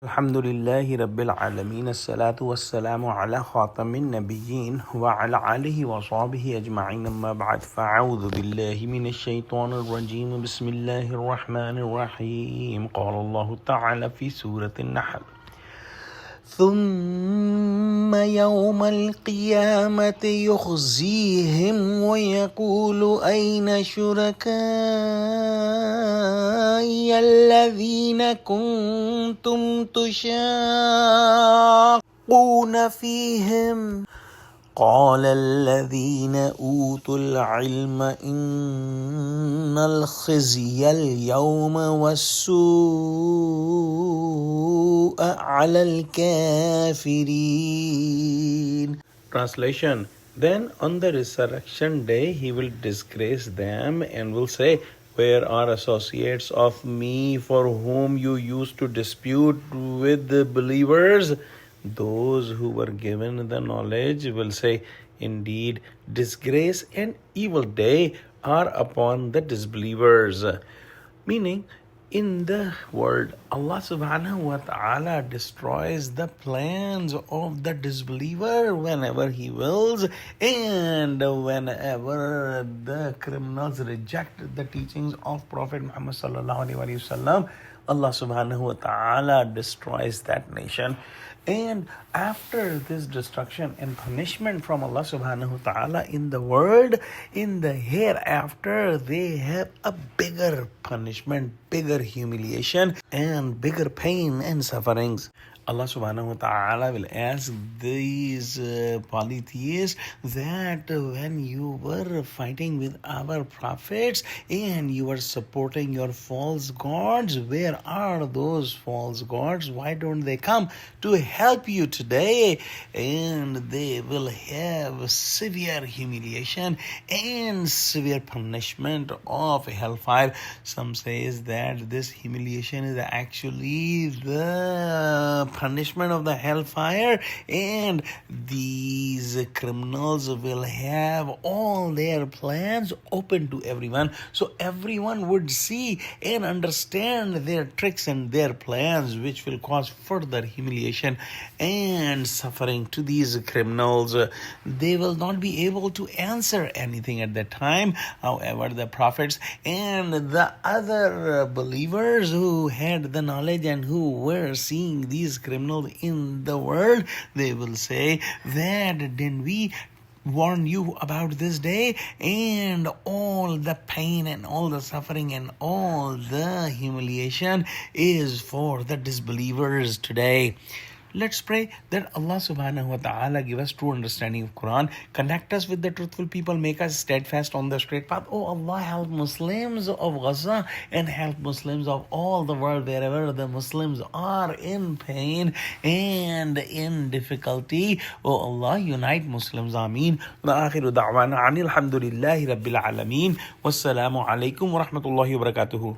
Alhamdulillahi Rabbil Alameen. As-salatu was-salamu ala khatamin nabiyyin wa ala alihi wa sahbihi ajma'in. Amma ba'd. Fa'awudhu billahi minash shaitanir rajim. Bismillahir rahmanir rahim. Qala Allahu ta'ala fi Surah Nahl. ثم يوم القيامة يخزيهم ويقول أين شركائي الذين كنتم تشاقون فيهم قال الذين أوتوا العلم إن الخزي اليوم والسوء على الكافرين. Translation: Then on the resurrection day he will disgrace them and will say, where are associates of me for whom you used to dispute with the believers? Those who were given the knowledge will say, indeed, disgrace and evil day are upon the disbelievers. Meaning, in the world, Allah subhanahu wa ta'ala destroys the plans of the disbeliever whenever He wills, and whenever the criminals reject the teachings of Prophet Muhammad sallallahu alaihi wasallam, Allah subhanahu wa ta'ala destroys that nation. And after this destruction and punishment from Allah subhanahu wa ta'ala in the world, in the hereafter, they have a bigger punishment, bigger humiliation, and bigger pain and sufferings. Allah subhanahu wa ta'ala will ask these polytheists that when you were fighting with our prophets and you were supporting your false gods, where are those false gods? Why don't they come to help you today? And they will have severe humiliation and severe punishment of hellfire. Some says that this humiliation is actually the punishment of the hellfire, and these criminals will have all their plans open to everyone, so everyone would see and understand their tricks and their plans, which will cause further humiliation and suffering to these criminals. They will not be able to answer anything at that time. However, the prophets and the other believers who had the knowledge and who were seeing these criminals in the world, they will say that didn't we warn you about this day, and all the pain and all the suffering and all the humiliation is for the disbelievers today. Let's pray that Allah subhanahu wa ta'ala give us true understanding of Quran, connect us with the truthful people, make us steadfast on the straight path. Oh Allah, help Muslims of Gaza and help Muslims of all the world, wherever the Muslims are in pain and in difficulty. Oh Allah, unite Muslims. Ameen. Wa akhiru da'wana anil hamdulillahi rabbil alameen. Wassalamu alaikum wa rahmatullahi wa barakatuhu.